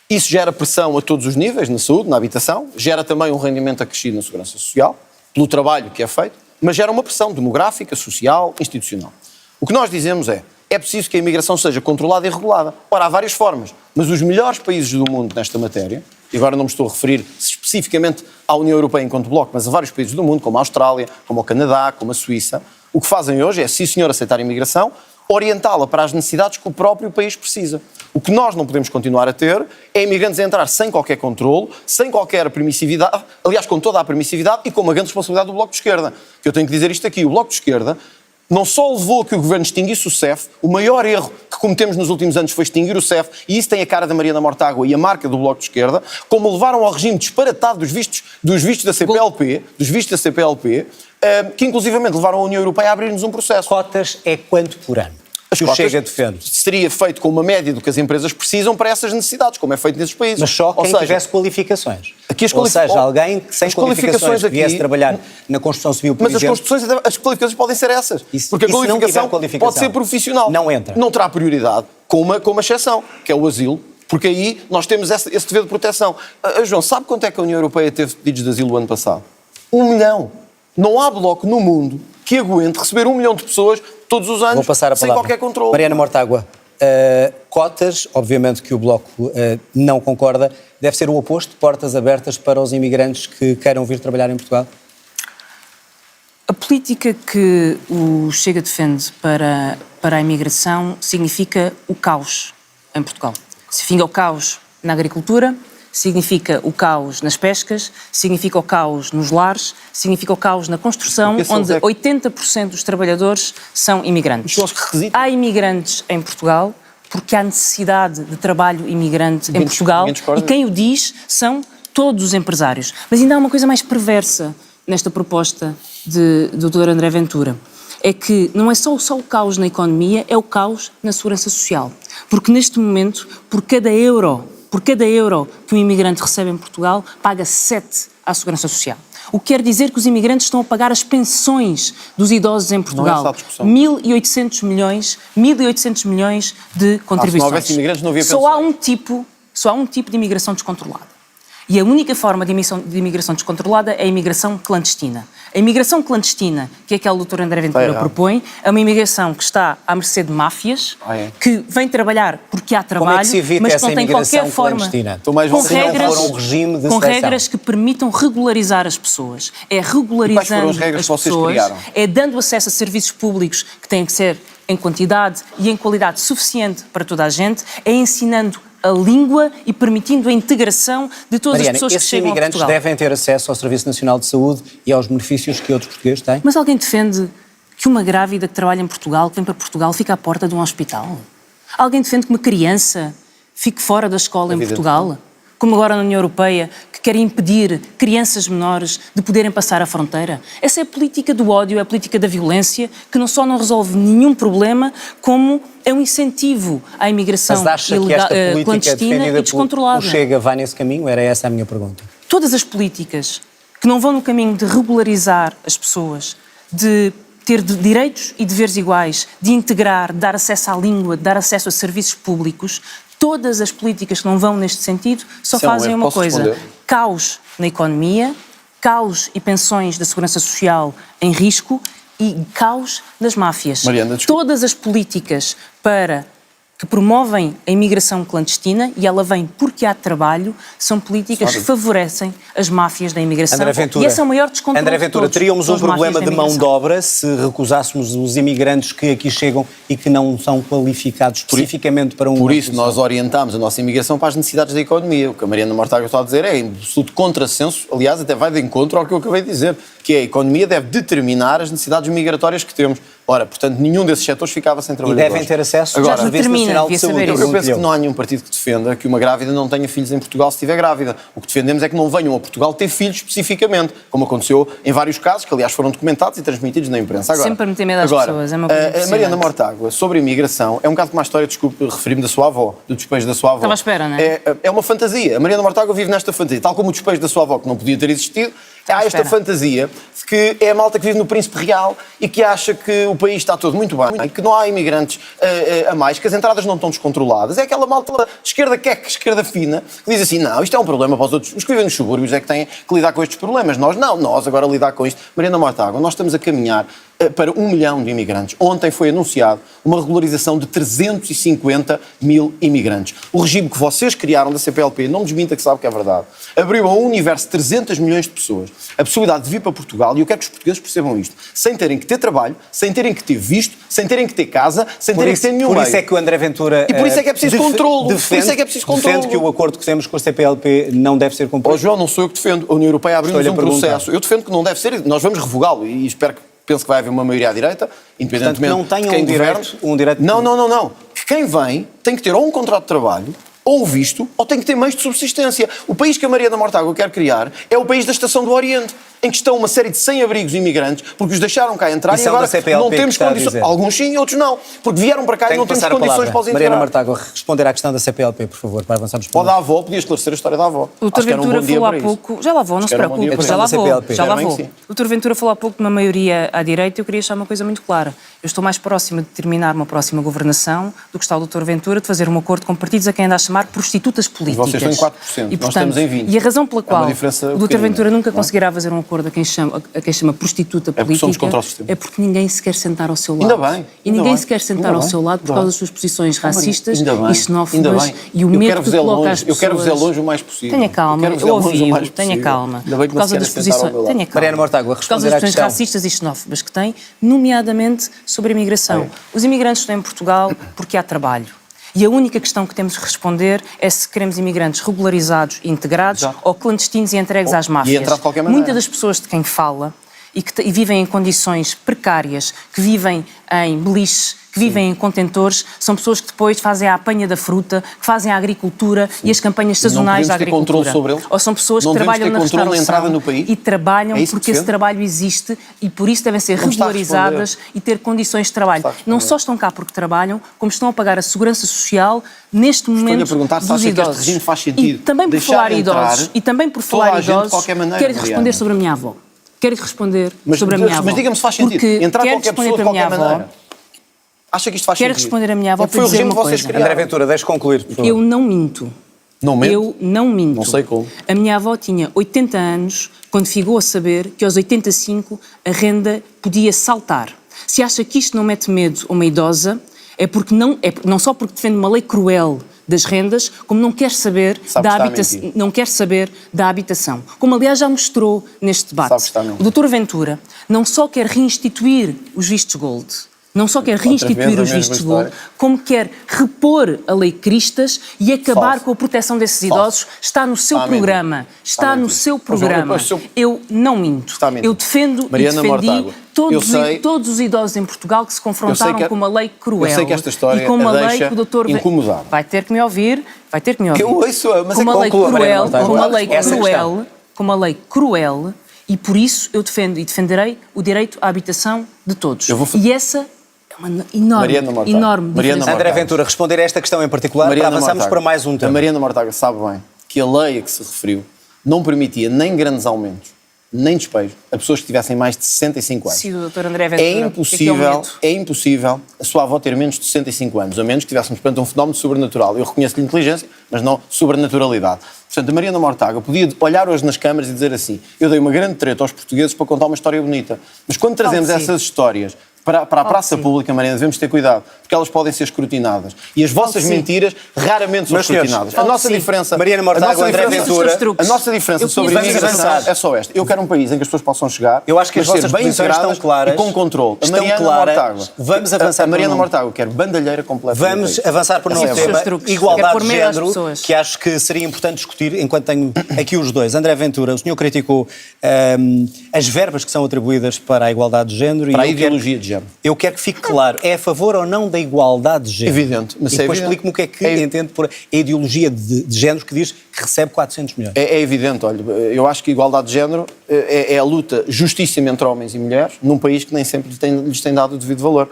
Speaker 3: isso gera pressão a todos os níveis, na saúde, na habitação, gera também um rendimento acrescido na segurança social, pelo trabalho que é feito, mas gera uma pressão demográfica, social, institucional. O que nós dizemos é preciso que a imigração seja controlada e regulada. Ora, há várias formas, mas os melhores países do mundo nesta matéria, e agora não me estou a referir especificamente à União Europeia enquanto bloco, mas a vários países do mundo, como a Austrália, como o Canadá, como a Suíça, o que fazem hoje é, sim senhor, aceitar a imigração, orientá-la para as necessidades que o próprio país precisa. O que nós não podemos continuar a ter é imigrantes a entrar sem qualquer controlo, sem qualquer permissividade, aliás, com toda a permissividade e com uma grande responsabilidade do Bloco de Esquerda. Que eu tenho que dizer isto aqui, o Bloco de Esquerda não só levou a que o governo extinguisse o CEF, o maior erro que cometemos nos últimos anos foi extinguir o CEF, e isso tem a cara da Mariana Mortágua e a marca do Bloco de Esquerda, como levaram ao regime disparatado dos vistos da CPLP, que inclusivamente levaram a União Europeia a abrir-nos um processo.
Speaker 1: Cotas é quanto por ano?
Speaker 3: As
Speaker 1: Que o
Speaker 3: cotas
Speaker 1: Chega defende.
Speaker 3: seria feito com uma média do que as empresas precisam para essas necessidades, como é feito nesses países.
Speaker 1: Mas só quem
Speaker 3: Ou seja,
Speaker 1: tivesse qualificações.
Speaker 3: Aqui as
Speaker 1: Ou seja, alguém que sem
Speaker 3: as
Speaker 1: qualificações que viesse
Speaker 3: aqui-
Speaker 1: trabalhar na construção civil, por
Speaker 3: Mas
Speaker 1: exemplo...
Speaker 3: as qualificações podem ser essas. Porque a
Speaker 1: e se não tiver
Speaker 3: qualificação
Speaker 1: qualificação?
Speaker 3: pode ser profissional.
Speaker 1: Não entra.
Speaker 3: Não terá prioridade, com uma exceção, que é o asilo, porque aí nós temos esse dever de proteção. João, sabe quanto é que a União Europeia teve pedidos de asilo o ano passado? 1 milhão. Não há bloco no mundo que aguente receber 1 milhão de pessoas todos os anos,
Speaker 1: Vou passar a
Speaker 3: sem
Speaker 1: palavra.
Speaker 3: qualquer controle.
Speaker 1: Mariana Mortágua, cotas, obviamente que o Bloco não concorda, deve ser o oposto, portas abertas para os imigrantes que queiram vir trabalhar em Portugal?
Speaker 2: A política que o Chega defende para a imigração significa o caos em Portugal. Significa o caos na agricultura, significa o caos nas pescas, significa o caos nos lares, significa o caos na construção, onde 80% dos trabalhadores são imigrantes. Há imigrantes em Portugal porque há necessidade de trabalho imigrante em Portugal e quem o diz são todos os empresários. Mas ainda há uma coisa mais perversa nesta proposta do Dr. André Ventura. É que não é só o caos na economia, é o caos na segurança social. Porque neste momento, por cada euro que um imigrante recebe em Portugal, paga 7 à segurança social. O que quer dizer que os imigrantes estão a pagar as pensões dos idosos em Portugal. 1.800 milhões de contribuições.
Speaker 3: Se não houvesse imigrantes, não havia pensões.
Speaker 2: Só há um tipo de imigração descontrolada. E a única forma de imigração descontrolada é a imigração clandestina. A imigração clandestina, que é aquela que o Dr. André Ventura propõe, é uma imigração que está à mercê de máfias, que vem trabalhar porque há trabalho,
Speaker 1: Como é que se evita
Speaker 2: mas
Speaker 1: essa
Speaker 2: não tem qualquer forma, com regras que permitam regularizar as pessoas. É regularizando as pessoas, é dando acesso a serviços públicos que têm que ser em quantidade e em qualidade suficiente para toda a gente, é ensinando a língua e permitindo a integração de todas as pessoas que chegam a Portugal.
Speaker 1: Esses imigrantes devem ter acesso ao Serviço Nacional de Saúde e aos benefícios que outros portugueses têm?
Speaker 2: Mas alguém defende que uma grávida que trabalha em Portugal, que vem para Portugal, fica à porta de um hospital? Alguém defende que uma criança fique fora da escola em Portugal? Como agora na União Europeia, que querem impedir crianças menores de poderem passar a fronteira? Essa é a política do ódio, é a política da violência, que não só não resolve nenhum problema, como é um incentivo à imigração ilegal, clandestina e descontrolada.
Speaker 1: O Chega vai nesse caminho? Era essa a minha pergunta.
Speaker 2: Todas as políticas que não vão no caminho de regularizar as pessoas, de ter direitos e deveres iguais, de integrar, de dar acesso à língua, de dar acesso a serviços públicos, todas as políticas que não vão neste sentido só fazem uma coisa: caos na economia, caos e pensões da segurança social em risco e caos nas máfias.
Speaker 3: Mariana,
Speaker 2: todas as políticas que promovem a imigração clandestina, e ela vem porque há trabalho, são políticas que favorecem as máfias da imigração.
Speaker 1: André Ventura,
Speaker 2: e esse é o maior descontrole.
Speaker 1: André Ventura, teríamos um problema de mão de obra se recusássemos os imigrantes que aqui chegam e que não são qualificados especificamente para um...
Speaker 3: Por isso nós orientamos a nossa imigração para as necessidades da economia. O que a Mariana Mortágua está a dizer é em absoluto contrassenso, aliás, até vai de encontro ao que eu acabei de dizer, que a economia deve determinar as necessidades migratórias que temos. Ora, portanto, nenhum desses setores ficava sem trabalhadores.
Speaker 1: E devem ter acesso
Speaker 3: agora,
Speaker 1: ao Serviço Nacional de Saúde.
Speaker 3: Eu penso que não há nenhum partido que defenda que uma grávida não tenha filhos em Portugal se estiver grávida. O que defendemos é que não venham a Portugal ter filhos especificamente, como aconteceu em vários casos, que aliás foram documentados e transmitidos na imprensa. Agora,
Speaker 2: sempre meter medo às pessoas, é uma coisa
Speaker 3: a Mariana Mortágua, sobre a imigração, é um bocado como a história, desculpe, referi-me da sua avó, do despejo da sua avó.
Speaker 2: Estava à espera, não é?
Speaker 3: É uma fantasia. A Mariana Mortágua vive nesta fantasia, tal como o despejo da sua avó, que não podia ter existido. Há esta fantasia de que é a malta que vive no Príncipe Real e que acha que o país está todo muito bem, que não há imigrantes a mais, que as entradas não estão descontroladas. É aquela malta de esquerda queque, esquerda fina, que diz assim, não, isto é um problema para os outros. Os que vivem nos subúrbios é que têm que lidar com estes problemas. Nós não, nós agora lidar com isto. Mariana Mortágua, nós estamos a caminhar para 1 milhão de imigrantes. Ontem foi anunciado uma regularização de 350 mil imigrantes. O regime que vocês criaram da CPLP, não me desminta que sabe que é verdade, abriu a um universo de 300 milhões de pessoas a possibilidade de vir para Portugal, e eu quero que os portugueses percebam isto, sem terem que ter trabalho, sem terem que ter visto, sem terem que ter casa, sem terem que ter nenhum meio.
Speaker 1: Por isso é que o André Ventura...
Speaker 3: E por isso é que é preciso controlo.
Speaker 1: Defende que o acordo que temos com a CPLP não deve ser cumprido.
Speaker 3: João, não sou eu que defendo. A União Europeia abriu-nos um processo. Eu defendo que não deve ser, nós vamos revogá-lo e espero que penso que vai haver uma maioria à direita, independentemente
Speaker 1: Portanto, não tenham
Speaker 3: de quem
Speaker 1: um direito...
Speaker 3: Não. Que quem vem tem que ter ou um contrato de trabalho, ou visto, ou tem que ter meios de subsistência. O país que a Mariana Mortágua quer criar é o país da Estação do Oriente, em que estão uma série de 100 abrigos imigrantes, porque os deixaram cá entrar e agora não temos condições. Alguns sim, outros não. Porque vieram para cá e não temos condições para os entrar.
Speaker 1: Mariana Mortágua, responder à questão da CPLP, por favor, para avançarmos para...
Speaker 3: Ou da avó, podia esclarecer a história da avó.
Speaker 2: O Dr. Ventura falou há pouco... Já lá vou, não se preocupe. Já lá vou. O Dr. Ventura falou há pouco de uma maioria à direita. Eu queria deixar uma coisa muito clara. Eu estou mais próxima de terminar uma próxima governação do que está o Dr. Ventura de fazer um acordo com partidos a quem anda a chamar prostitutas políticas.
Speaker 3: Vocês têm 4%,
Speaker 2: e, portanto,
Speaker 3: nós estamos em 20%.
Speaker 2: E a razão pela qual o Dr. Ventura nunca
Speaker 3: não?
Speaker 2: conseguirá fazer um acordo a quem chama prostituta política
Speaker 3: somos contra o sistema.
Speaker 2: É porque ninguém se quer sentar ao seu lado.
Speaker 3: Ainda bem.
Speaker 2: E ninguém se quer sentar ao seu lado por causa das suas posições racistas e xenófobas e o medo que coloca as pessoas...
Speaker 3: Eu quero vos longe o mais possível.
Speaker 2: Tenha calma, eu ouvi-o, tenha calma.
Speaker 3: Ainda bem que
Speaker 2: por causa
Speaker 3: não
Speaker 2: das
Speaker 3: se querem sentar ao meu lado.
Speaker 2: Tenha calma.
Speaker 1: Mariana Mortágua,
Speaker 2: por causa das posições racistas e xenófobas que tem, nomeadamente sobre a imigração. Os imigrantes estão em Portugal porque há trabalho. E a única questão que temos de responder é se queremos imigrantes regularizados e integrados ou clandestinos e entregues às máfias.
Speaker 3: E entrar de qualquer maneira.
Speaker 2: Muitas das pessoas de quem fala e vivem em condições precárias, que vivem em beliches, que vivem em contentores, são pessoas que depois fazem a apanha da fruta, que fazem a agricultura e as campanhas sazonais da agricultura.
Speaker 3: Não podemos ter controle sobre eles?
Speaker 2: Ou são pessoas que trabalham na restauração
Speaker 3: no país?
Speaker 2: E trabalham porque esse trabalho existe e por isso devem ser regularizadas e ter condições de trabalho. Não só estão cá porque trabalham, como estão a pagar a segurança social neste momento dos idosos.
Speaker 3: Este regime faz sentido.
Speaker 2: E também por falar idosos, quero responder sobre a minha avó. Quero responder sobre a minha avó.
Speaker 3: Mas diga-me se faz sentido. Entrar qualquer pessoa de qualquer maneira. Acha que isto faz sentido?
Speaker 2: Quero responder a minha avó para
Speaker 3: foi o
Speaker 2: dizer
Speaker 3: regime
Speaker 2: uma
Speaker 3: que vocês
Speaker 2: coisa.
Speaker 3: criaram.
Speaker 1: André Ventura, deixe concluir, por favor.
Speaker 2: Eu não minto.
Speaker 3: Não mente?
Speaker 2: Eu não minto.
Speaker 3: Não sei como.
Speaker 2: A minha avó tinha 80 anos quando ficou a saber que aos 85 a renda podia saltar. Se acha que isto não mete medo a uma idosa, é porque não só porque defende uma lei cruel das rendas, como não quer saber da habitação. Como, aliás, já mostrou neste debate. O Dr. Ventura não só quer reinstituir os vistos gold, como quer repor a lei Cristas e acabar com a proteção desses idosos. Está no seu programa. Está no seu programa. Eu não minto. Eu defendo e defendi todos os idosos em Portugal que se confrontaram com uma lei cruel.
Speaker 3: Eu sei que esta história
Speaker 2: e com uma lei que o doutor
Speaker 3: incomodar.
Speaker 2: Vai ter que me ouvir.
Speaker 3: Que eu ouço, mas
Speaker 2: com uma lei cruel, com uma lei cruel, e por isso eu defendo e defenderei o direito à habitação de todos. E essa é uma enorme diferença.
Speaker 1: André Ventura, responder a esta questão em particular, para avançarmos para mais um tema.
Speaker 3: A Mariana Mortágua sabe bem que a lei a que se referiu não permitia nem grandes aumentos, nem despejo, a pessoas que tivessem mais de 65 anos.
Speaker 2: Sim, o Dr. André Ventura.
Speaker 3: É impossível a sua avó ter menos de 65 anos, a menos que tivéssemos perante um fenómeno sobrenatural. Eu reconheço-lhe inteligência, mas não sobrenaturalidade. Portanto, a Mariana Mortágua podia olhar hoje nas câmaras e dizer assim: eu dei uma grande treta aos portugueses para contar uma história bonita. Mas quando trazemos essas histórias para a praça pública, Mariana, devemos ter cuidado, porque elas podem ser escrutinadas. E as vossas mentiras raramente são escrutinadas. A nossa diferença...
Speaker 1: Mariana Mortágua, André Ventura...
Speaker 3: A nossa diferença sobre a imigração é só esta. Eu quero um país em que as pessoas possam chegar...
Speaker 1: Eu acho que as vossas posições estão claras.
Speaker 3: E com controle.
Speaker 1: Estão claras. Vamos avançar.
Speaker 3: A Mariana Mortágua quer bandalheira completa.
Speaker 1: Vamos avançar para um novo tema. Igualdade de género, que acho que seria importante discutir, enquanto tenho aqui os dois. André Ventura, o senhor criticou as verbas que são atribuídas para a igualdade de género.
Speaker 3: Para a ideologia de género.
Speaker 1: Eu quero que fique claro, é a favor ou não da igualdade de género?
Speaker 3: Evidente.
Speaker 1: Mas e depois explique-me o que é que entende por a ideologia de género que diz que recebe 400 milhões.
Speaker 3: É evidente, olha, eu acho que a igualdade de género é a luta justíssima entre homens e mulheres num país que nem sempre lhes tem dado o devido valor.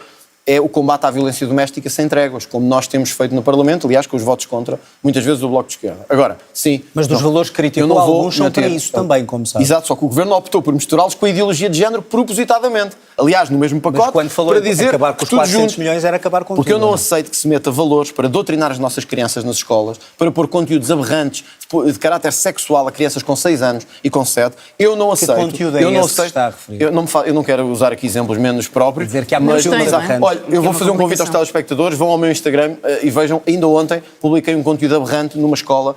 Speaker 3: É o combate à violência doméstica sem tréguas, como nós temos feito no Parlamento, aliás, com os votos contra, muitas vezes, do Bloco de Esquerda. Agora, sim...
Speaker 1: Mas dos valores que criticam, alguns são para isso também, como sabe.
Speaker 3: Exato, só que o Governo optou por misturá-los com a ideologia de género propositadamente. Aliás, no mesmo pacote,
Speaker 1: mas quando falou
Speaker 3: para dizer
Speaker 1: acabar com os 400 milhões, era acabar com
Speaker 3: porque
Speaker 1: tudo.
Speaker 3: Eu não aceito que se meta valores para doutrinar as nossas crianças nas escolas, para pôr conteúdos aberrantes de caráter sexual a crianças com 6 anos e com 7. Eu não aceito.
Speaker 1: Que conteúdo é esse que está a referir?
Speaker 3: Eu não quero usar aqui exemplos menos próprios.
Speaker 1: Dizer que há mais aberrantes.
Speaker 3: Olha, eu vou fazer um convite aos telespectadores, vão ao meu Instagram e vejam, ainda ontem publiquei um conteúdo aberrante numa escola,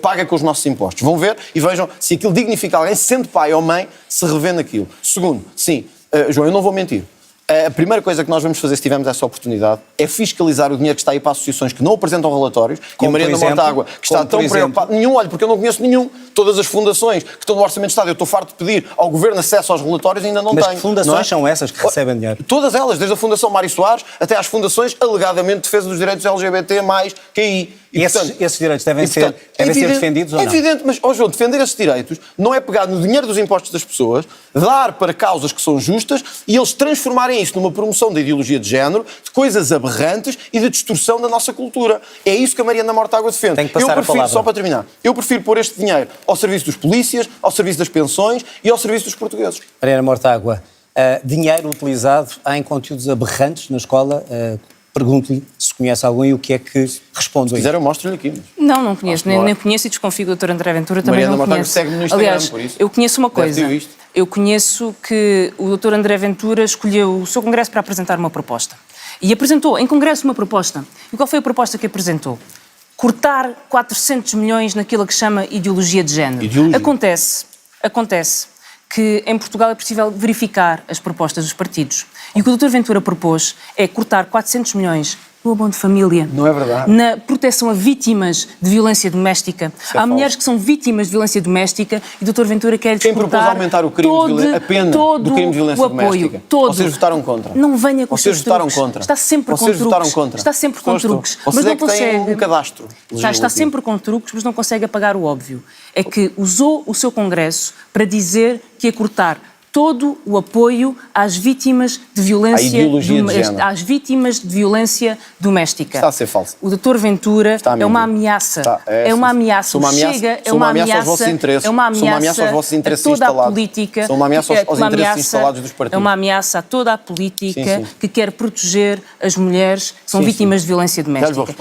Speaker 3: paga com os nossos impostos. Vão ver e vejam se aquilo dignifica alguém, sendo pai ou mãe, se revê naquilo. Segundo, sim, João, eu não vou mentir. A primeira coisa que nós vamos fazer, se tivermos essa oportunidade, é fiscalizar o dinheiro que está aí para associações que não apresentam relatórios.
Speaker 1: Como,
Speaker 3: e a Mariana
Speaker 1: por exemplo,
Speaker 3: Mortágua, que está tão preocupada... Olha, porque eu não conheço nenhum. Todas as fundações que estão no Orçamento de Estado, eu estou farto de pedir ao Governo acesso aos relatórios e ainda não tenho.
Speaker 1: Mas que fundações são essas que recebem dinheiro?
Speaker 3: Todas elas, desde a Fundação Mário Soares até às fundações alegadamente de defesa dos direitos LGBT+, QI.
Speaker 1: E esses direitos devem ser defendidos ou não?
Speaker 3: É evidente, mas, João, defender esses direitos não é pegar no dinheiro dos impostos das pessoas, dar para causas que são justas e eles transformarem isso numa promoção da ideologia de género, de coisas aberrantes e de distorção da nossa cultura. É isso que a Mariana Mortágua defende.
Speaker 1: Tem que passar a palavra.
Speaker 3: Só para terminar, eu prefiro pôr este dinheiro ao serviço dos polícias, ao serviço das pensões e ao serviço dos portugueses.
Speaker 1: Mariana Mortágua, dinheiro utilizado em conteúdos aberrantes na escola, pergunto-lhe se conhece algum e o que é que responde a isso.
Speaker 3: Se quiser eu mostro-lhe aqui.
Speaker 2: Não conheço, nem conheço e desconfio do Dr. André Ventura, também
Speaker 3: Mariana
Speaker 2: não
Speaker 3: Mortágua
Speaker 2: conheço.
Speaker 3: segue-me no Instagram,
Speaker 2: Aliás,
Speaker 3: por isso.
Speaker 2: eu conheço uma coisa.
Speaker 3: Deve ter visto.
Speaker 2: Eu conheço que o Dr. André Ventura escolheu o seu congresso para apresentar uma proposta. E apresentou em congresso uma proposta. E qual foi a proposta que apresentou? Cortar 400 milhões naquilo que chama ideologia de género. Acontece que em Portugal é possível verificar as propostas dos partidos. E o que o Dr. Ventura propôs é cortar 400 milhões no abono de família.
Speaker 3: Não é verdade.
Speaker 2: Na proteção a vítimas de violência doméstica. Há mulheres que são vítimas de violência doméstica e o Dr. Ventura quer
Speaker 3: Quem propôs aumentar o crime a pena do crime de violência doméstica? Vocês votaram contra.
Speaker 2: Não venha com os seus
Speaker 3: votaram
Speaker 2: truques.
Speaker 3: contra.
Speaker 2: Está sempre com
Speaker 3: Vocês
Speaker 2: truques.
Speaker 3: votaram contra.
Speaker 2: Está sempre com truques.
Speaker 3: Vocês
Speaker 2: Mas não
Speaker 3: é que têm
Speaker 2: consegue.
Speaker 3: um cadastro.
Speaker 2: Está sempre com truques, mas não consegue apagar o óbvio. É que usou o seu congresso para dizer que ia cortar todo o apoio às vítimas de violência às vítimas de violência doméstica.
Speaker 3: Está a ser falso.
Speaker 2: O Dr. Ventura é uma ameaça. É uma ameaça. O Chega é uma ameaça aos vossos interesses. É uma ameaça aos vossos interesses a toda a política.
Speaker 3: São uma ameaça aos interesses instalados dos partidos.
Speaker 2: É uma ameaça a toda a política que quer proteger as mulheres que são vítimas de violência doméstica.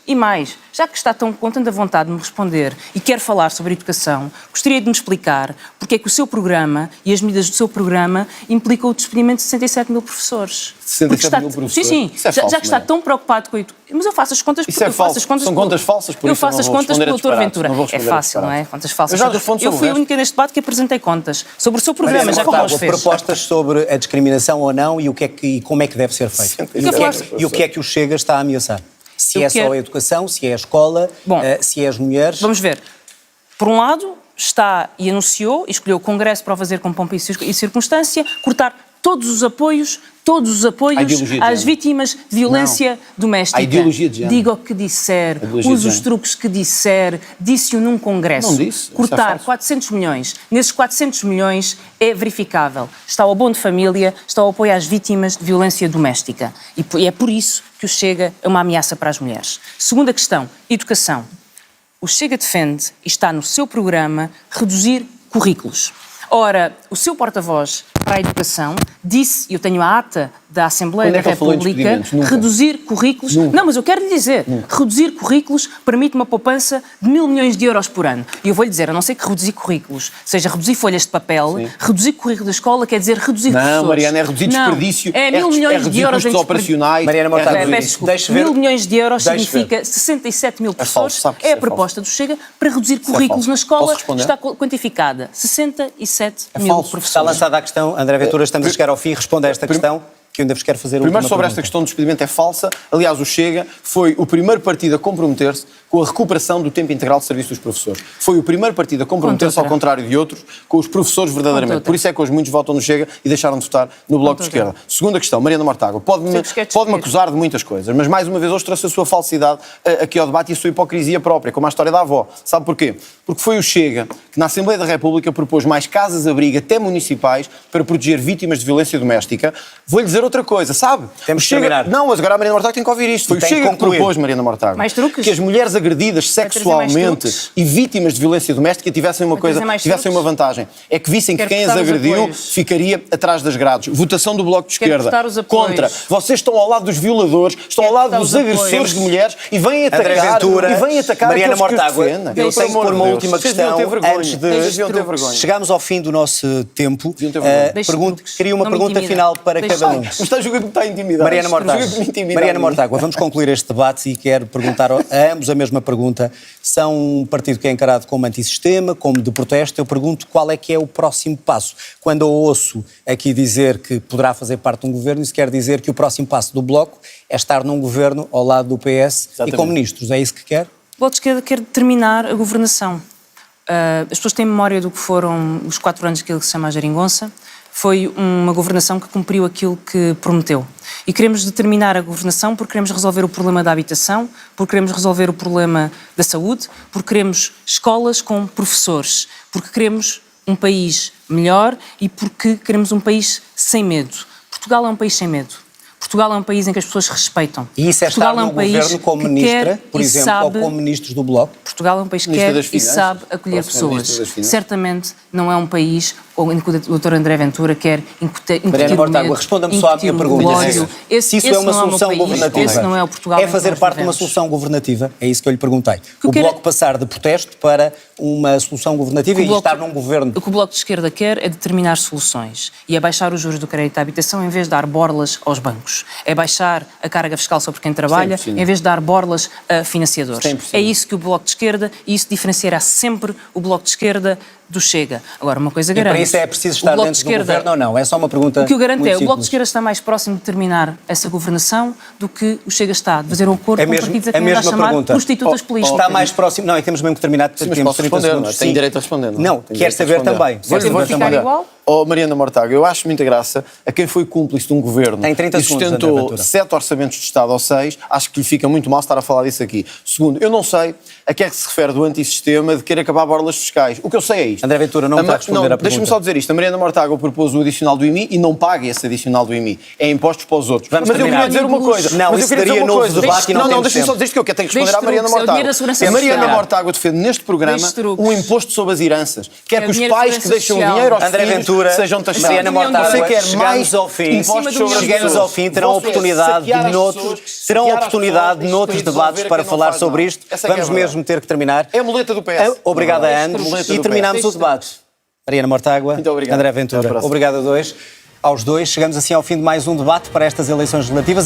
Speaker 2: E mais, já que está com tanta vontade de me responder e quer falar sobre educação, gostaria de me explicar porque é que o seu programa e as medidas do seu programa implicam o despedimento de 67 mil professores.
Speaker 3: 67 mil professores?
Speaker 2: Sim. Já que está tão preocupado com a educação. Mas eu faço as contas...
Speaker 3: Isso é falso. São contas falsas, por isso
Speaker 2: eu faço as contas pelo Dr. Ventura. É fácil, não é? Contas falsas. Eu fui a única neste debate que apresentei contas sobre o seu programa, já que não os fez.
Speaker 1: Propostas sobre a discriminação ou não e como é que deve ser feito. E o que é que o Chega está a ameaçar? Se é só a educação, se é a escola, se é as mulheres...
Speaker 2: Vamos ver. Por um lado, está e anunciou, e escolheu o Congresso para o fazer com pompa e circunstância, cortar todos os apoios às vítimas de violência doméstica.
Speaker 3: A ideologia de género.
Speaker 2: Diga o que disser, use os truques que disser, disse-o num Congresso.
Speaker 3: Não disse.
Speaker 2: Cortar 400 milhões. Nesses 400 milhões é verificável. Está o abono de família, está o apoio às vítimas de violência doméstica. E é por isso que o Chega é uma ameaça para as mulheres. Segunda questão, educação. O Chega defende, e está no seu programa, reduzir currículos. Ora, o seu porta-voz para a educação disse, e eu tenho a ata da Assembleia da República, reduzir currículos... Não, mas eu quero lhe dizer, reduzir currículos permite uma poupança de 1.000 milhões de euros por ano. E eu vou lhe dizer, a não ser que reduzir currículos seja reduzir folhas de papel, reduzir currículo da escola quer dizer reduzir professores.
Speaker 3: Não, Mariana, é reduzir desperdício,
Speaker 2: é 1.000 milhões de euros
Speaker 3: custos operacionais.
Speaker 1: Mariana Mortágua,
Speaker 2: deixa ver. 1.000 milhões de euros significa 67 mil professores. É a proposta do Chega para reduzir currículos na escola. Está quantificada. 67 mil professores.
Speaker 1: Está lançada a questão, André Ventura, estamos a chegar ao fim. Responda a esta questão, que eu ainda vos quero fazer uma
Speaker 3: Primeiro, sobre esta questão do despedimento é falsa. Aliás, o Chega foi o primeiro partido a comprometer-se com a recuperação do tempo integral de serviço dos professores. Foi o primeiro partido a comprometer-se, ao contrário de outros, com os professores verdadeiramente. Por isso é que hoje muitos votam no Chega e deixaram de votar no Bloco de Esquerda. Segunda questão, Mariana Mortágua, pode-me acusar de muitas coisas, mas mais uma vez hoje trouxe a sua falsidade aqui ao debate e a sua hipocrisia própria, como a história da avó. Sabe porquê? Porque foi o Chega que na Assembleia da República propôs mais casas-abrigo, até municipais, para proteger vítimas de violência doméstica. Vou-lhe dizer outra coisa, sabe?
Speaker 1: Temos que terminar.
Speaker 3: Não, mas agora a Mariana Mortágua tem que ouvir isto. Foi o Chega que propôs, Mariana Mortágua,
Speaker 2: mais truques?
Speaker 3: Que as mulheres agredidas sexualmente e vítimas de violência doméstica tivessem uma vantagem. É que vissem que quem as agrediu ficaria atrás das grades. Votação do Bloco de Esquerda. Contra. Vocês estão ao lado dos violadores, estão ao lado dos agressores de mulheres e vêm atacar.
Speaker 1: André Ventura, Mariana Mortágua, eu tenho que pôr uma última questão antes de chegarmos ao fim do nosso tempo. Queria uma pergunta final para cada um.
Speaker 3: Mas está a jogar que me está a intimidar.
Speaker 1: Mariana Mortágua, vamos concluir este debate e quero perguntar a ambos a mesma pergunta. São um partido que é encarado como antissistema, como de protesto. Eu pergunto qual é que é o próximo passo. Quando eu ouço aqui dizer que poderá fazer parte de um governo, isso quer dizer que o próximo passo do Bloco é estar num governo ao lado do PS e com ministros. É isso que quer?
Speaker 2: O Bloco de Esquerda quer determinar a governação. As pessoas têm memória do que foram os 4 anos daquilo que se chama a geringonça. Foi uma governação que cumpriu aquilo que prometeu. E queremos determinar a governação porque queremos resolver o problema da habitação, porque queremos resolver o problema da saúde, porque queremos escolas com professores, porque queremos um país melhor e porque queremos um país sem medo. Portugal é um país sem medo. Portugal é um país em que as pessoas respeitam.
Speaker 1: E isso é estar num governo como ministra, por exemplo, ou como ministros do Bloco?
Speaker 2: Portugal é um país que quer e sabe acolher pessoas. Certamente não é um país em que o Dr. André Ventura quer incutir
Speaker 1: Mariana Mortágua, responda-me só à minha pergunta. Se isso é uma solução governativa,
Speaker 2: esse não é o Portugal
Speaker 1: é fazer parte de uma solução governativa? É isso que eu lhe perguntei. O Bloco passar de protesto para uma solução governativa e estar num governo...
Speaker 2: O que o Bloco de Esquerda quer é determinar soluções e é baixar os juros do crédito à habitação em vez de dar borlas aos bancos. É baixar a carga fiscal sobre quem trabalha em vez de dar borlas a financiadores. 100%. É isso que o Bloco de Esquerda, e isso diferenciará sempre o Bloco de Esquerda do Chega. Agora, uma coisa garante...
Speaker 1: E para isso é preciso estar dentro do governo ou não? É só uma pergunta.
Speaker 2: O que eu garanto é, o Bloco de
Speaker 1: simples.
Speaker 2: Esquerda está mais próximo de terminar essa governação do que o Chega está, de fazer um acordo com partidos a quem anda a chamar prostitutas políticas.
Speaker 1: Está mais próximo... Não, e temos mesmo que terminar.
Speaker 3: Mas posso responder, não? Tenho direito a responder.
Speaker 1: Não, quer saber também.
Speaker 2: Vou ficar igual?
Speaker 3: Mariana Mortágua, eu acho muita graça a quem foi cúmplice de um governo e sustentou 7 orçamentos de Estado ou 6, acho que lhe fica muito mal estar a falar disso aqui. Segundo, eu não sei a que é que se refere do antissistema de querer acabar borlas fiscais. O que eu sei é isto.
Speaker 1: André Ventura não está a responder à pergunta.
Speaker 3: Deixa-me só dizer isto. A Mariana Mortágua propôs o adicional do IMI e não paga esse adicional do IMI. É impostos para os outros.
Speaker 1: Mas
Speaker 3: eu queria dizer uma coisa.
Speaker 1: Não, isso daria novo debate e não temos
Speaker 3: deixa-me só dizer isto que eu quero responder à Mariana Mortágua. A Mariana Mortágua defende neste programa um imposto sobre as heranças. Quer que os pais que deixam dinheiro aos filhos sejam taxados.
Speaker 1: Mariana Mortágua, chegamos ao fim, terão oportunidade noutros debates para falar sobre isto. Vamos mesmo ter que terminar.
Speaker 3: É a muleta do PS.
Speaker 1: Obrigado a ambos e terminamos o debate. Mariana Mortágua, André Ventura, obrigado a aos dois. Chegamos assim ao fim de mais um debate para estas eleições legislativas.